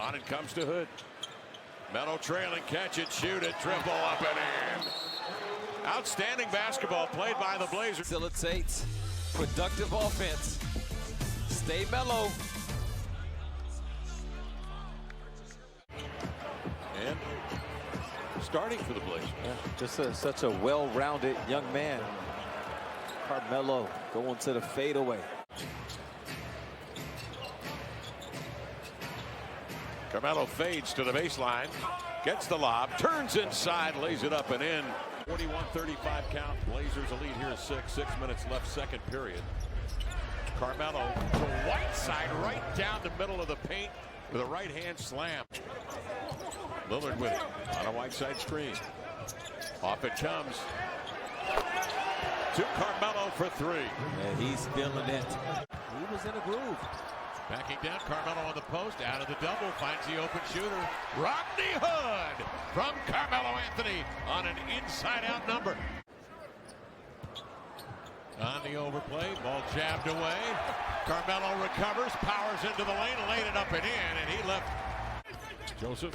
On it comes to Hood. Melo trailing, catch it, shoot it, dribble up and in. Outstanding basketball played by the Blazers. Facilitates productive offense. Stay mellow. And starting for the Blazers. Yeah, just such a well-rounded young man. Carmelo going to the fadeaway. Carmelo fades to the baseline, gets the lob, turns inside, lays it up and in. 41-35 count. Blazers a lead here at 6 minutes left, second period. Carmelo to Whiteside, right down the middle of the paint with a right-hand slam. Lillard with it on a Whiteside screen. Off it comes to Carmelo for three. Yeah, he's feeling it. He was in a groove. Backing down, Carmelo on the post, out of the double, finds the open shooter. Rodney Hood from Carmelo Anthony on an inside-out number. On the overplay, ball jabbed away. Carmelo recovers, powers into the lane, laid it up and in, and he left. Joseph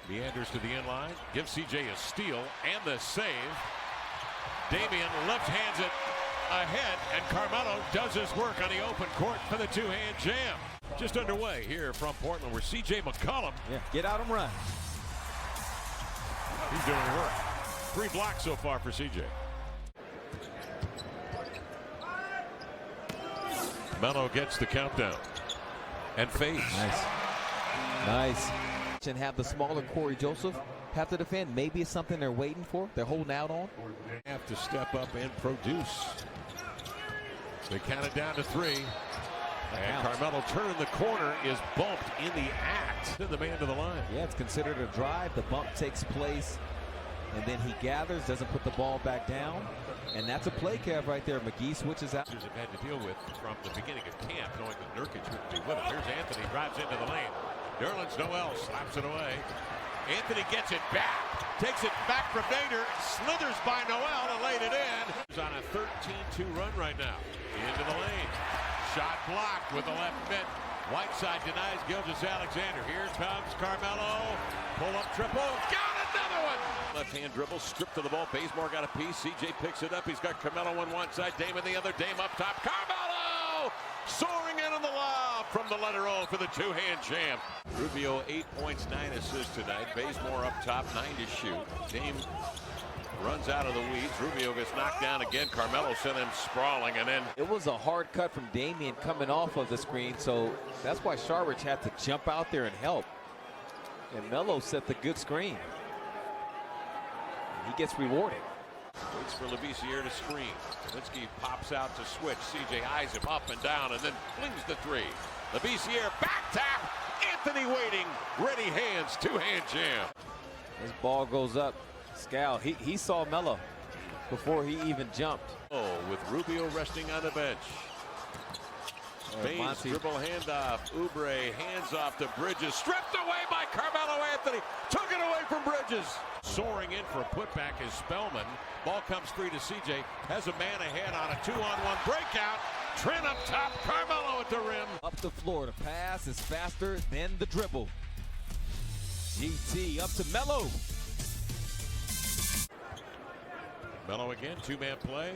meanders to the inline, gives CJ a steal and the save. Damian left hands it ahead, and Carmelo does his work on the open court for the two-hand jam. Just underway here from Portland, where C.J. McCollum. Yeah, get out and run. He's doing work. 3 blocks so far for C.J. Melo gets the countdown and fades. Nice. And have the smaller Corey Joseph have to defend. Maybe it's something they're waiting for. They're holding out on. Have to step up and produce. They count it down to 3. And Carmelo turning the corner is bumped in the act. And the man to the line. Yeah, it's considered a drive. The bump takes place, and then he gathers, doesn't put the ball back down. And that's a play, Kev, right there. McGee switches out. Have had to deal with from the beginning of camp, knowing that Nurkic wouldn't be with him. Here's Anthony, drives into the lane. Nerlens Noel slaps it away. Anthony gets it back, takes it back from Nader, slithers by Noel and laid it in. He's on a 13-2 run right now. Into the lane. Shot blocked with the left mid. Whiteside denies Gilgeous-Alexander. Here comes Carmelo. Pull-up triple. Got another one! Left-hand dribble, stripped to the ball. Bazemore got a piece. CJ picks it up. He's got Carmelo on one side, Dame on the other. Dame up top. Carmelo! Soaring in on the lob from the letter O for the two-hand jam. Rubio 8 points, 9 assists tonight. Bazemore up top, 9 to shoot. Dame runs out of the weeds. Rubio gets knocked down again. Carmelo sent him sprawling, and then it was a hard cut from Damian coming off of the screen, so that's why Sharwich had to jump out there and help. And Melo set the good screen. And he gets rewarded. Waits for Labissiere to screen. Kaminsky pops out to switch. CJ eyes him up and down and then flings the 3. Labissiere back tap. Anthony waiting. Ready hands. Two-hand jam. This ball goes up. Scal, he saw Melo before he even jumped. Oh, with Rubio resting on the bench. Baines dribble handoff. Oubre hands off to Bridges. Stripped away by Carmelo Anthony. Took it away from Bridges. Soaring in for a putback is Spellman. Ball comes free to CJ. Has a man ahead on a 2-on-1 breakout. Trent up top. Carmelo at the rim. Up the floor. The pass is faster than the dribble. GT up to Melo. Melo again, 2-man play.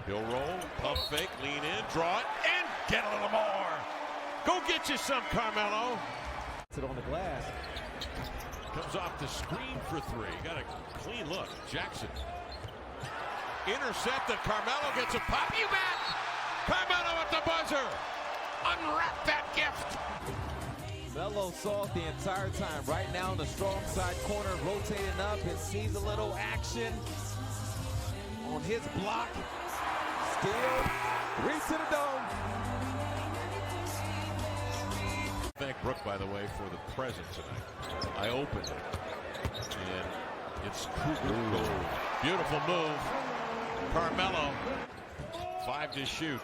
He'll roll, pump fake, lean in, draw it, and get a little more. Go get you some, Carmelo. Sit on the glass. Comes off the screen for 3. Got a clean look. Jackson. Intercepted. Carmelo gets a pop. You bet. Carmelo at the buzzer. Unwrap that gift. Melo saw it the entire time. Right now in the strong side corner, rotating up and sees a little action on his block. Steal. 3 to the dome. Thank Brooke, by the way, for the present tonight. I opened it, and it's Cougar gold. Beautiful move. Carmelo, 5 to shoot.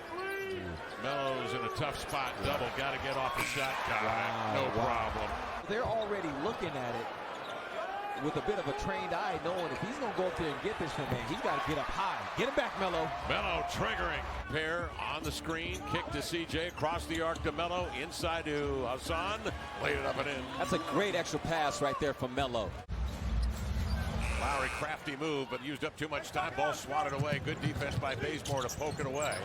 Melo's in a tough spot. Double, got to get off the shot. Got it. No problem. They're already looking at it with a bit of a trained eye, knowing if he's going to go up there and get this from man, he's got to get up high. Get him back, Melo. Melo triggering. Pair on the screen. Kick to CJ. Across the arc to Melo. Inside to Hassan. Laid it up and in. That's a great extra pass right there from Melo. Lowry, crafty move, but used up too much time. Ball swatted away. Good defense by Bazemore to poke it away.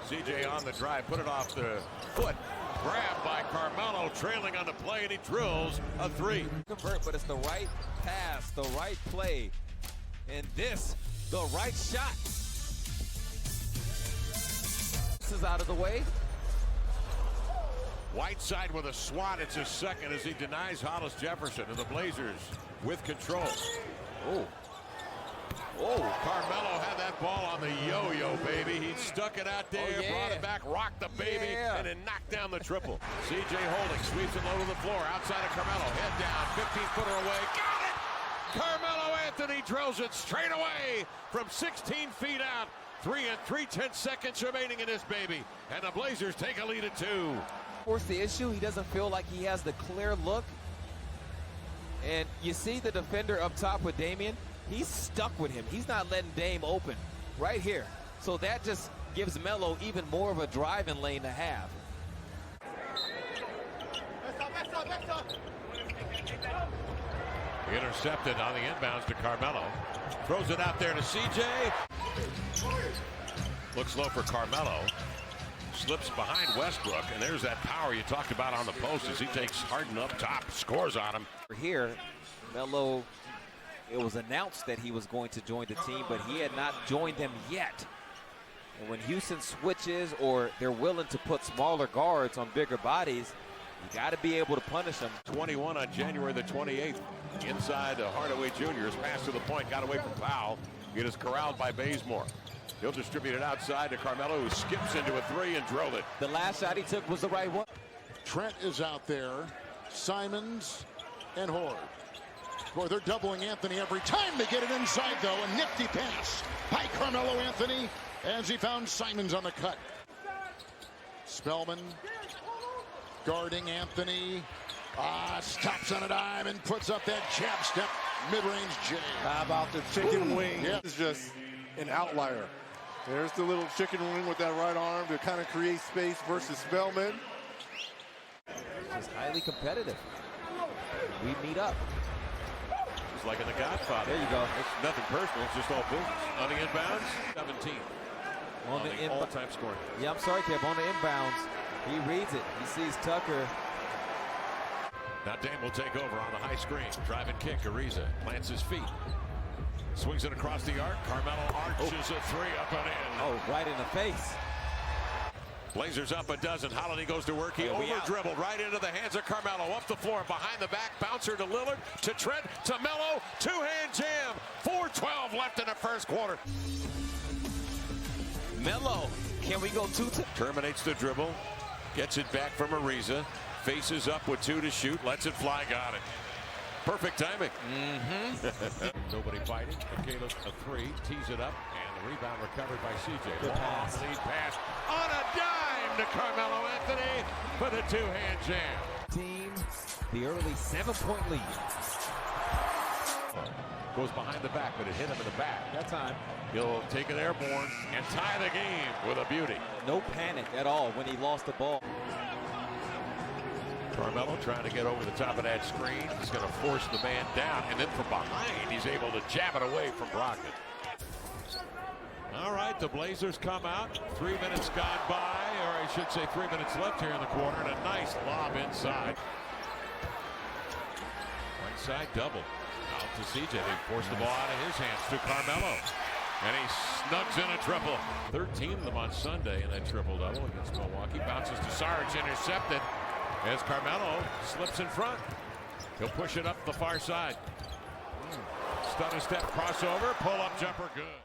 CJ on the drive. Put it off the foot. Grabbed by Carmelo, trailing on the play, and he drills a three. Convert, but it's the right pass, the right play, and this, the right shot. This is out of the way. Whiteside with a swat. It's his second as he denies Hollis Jefferson, and the Blazers with control. Oh. Carmelo had that ball on the yo-yo, baby. He stuck it out there, brought it back, rocked the baby, and then knocked down the triple. CJ Holding sweeps it low to the floor, outside of Carmelo. Head down, 15-footer away. Got it! Carmelo Anthony drills it straight away from 16 feet out. 3 and 3/10 seconds remaining in this baby. And the Blazers take a lead at 2. Of course, the issue, he doesn't feel like he has the clear look. And you see the defender up top with Damian. He's stuck with him. He's not letting Dame open right here. So that just gives Melo even more of a driving lane to have. Intercepted on the inbounds to Carmelo. Throws it out there to CJ. Looks low for Carmelo. Slips behind Westbrook, and there's that power you talked about on the post as he takes Harden up top, scores on him. Here, Melo, it was announced that he was going to join the team, but he had not joined them yet. And when Houston switches or they're willing to put smaller guards on bigger bodies, you got to be able to punish them. 21 on January the 28th. Inside Hardaway Jr.'s pass to the point, got away from foul. It is corralled by Bazemore. He'll distribute it outside to Carmelo, who skips into a three and drilled it. The last shot he took was the right one. Trent is out there. Simons and Horde. Boy, they're doubling Anthony every time they get it inside, though. A nifty pass by Carmelo Anthony as he found Simons on the cut. Spellman guarding Anthony. Stops on a dime and puts up that jab step mid-range jam. How about the chicken wing? Yeah. This is just an outlier. There's the little chicken wing with that right arm to kind of create space versus Spellman. It's highly competitive. We meet up. It's like in The Godfather. There you go. It's nothing personal, it's just all business. On the inbounds, 17. On the all-time scoring. Yeah, I'm sorry, Kev. On the inbounds, he reads it. He sees Tucker. Now Dame will take over on the high screen. Drive and kick. Ariza plants his feet. Swings it across the arc. Carmelo arches a three up and in. Oh, right in the face. Blazers up a dozen. Holiday goes to work. He over-dribbled right into the hands of Carmelo. Up the floor, behind the back. Bouncer to Lillard, to Trent, to Melo. Two-hand jam. 4:12 left in the first quarter. Melo, can we go two-to? Terminates the dribble. Gets it back from Ariza. Faces up with 2 to shoot. Lets it fly. Got it. Perfect timing. Nobody fighting. Caleb a three. Tees it up. And the rebound recovered by CJ. Good pass. Lead pass on a dime to Carmelo Anthony for the two-hand jam. Team, the early 7-point lead. Goes behind the back, but it hit him in the back. That time. He'll take it airborne and tie the game with a beauty. No panic at all when he lost the ball. Carmelo trying to get over the top of that screen. He's going to force the man down, and then from behind, he's able to jab it away from Brogdon. All right, the Blazers come out. 3 minutes gone by, or I should say 3 minutes left here in the quarter, and a nice lob inside. Right side double. Out to CJ. They force the ball out of his hands to Carmelo. And he snugs in a triple. 13 of them on Sunday in that triple-double against Milwaukee. Bounces to Sarge, intercepted. As Carmelo slips in front. He'll push it up the far side. Stunner step crossover, pull-up jumper, good.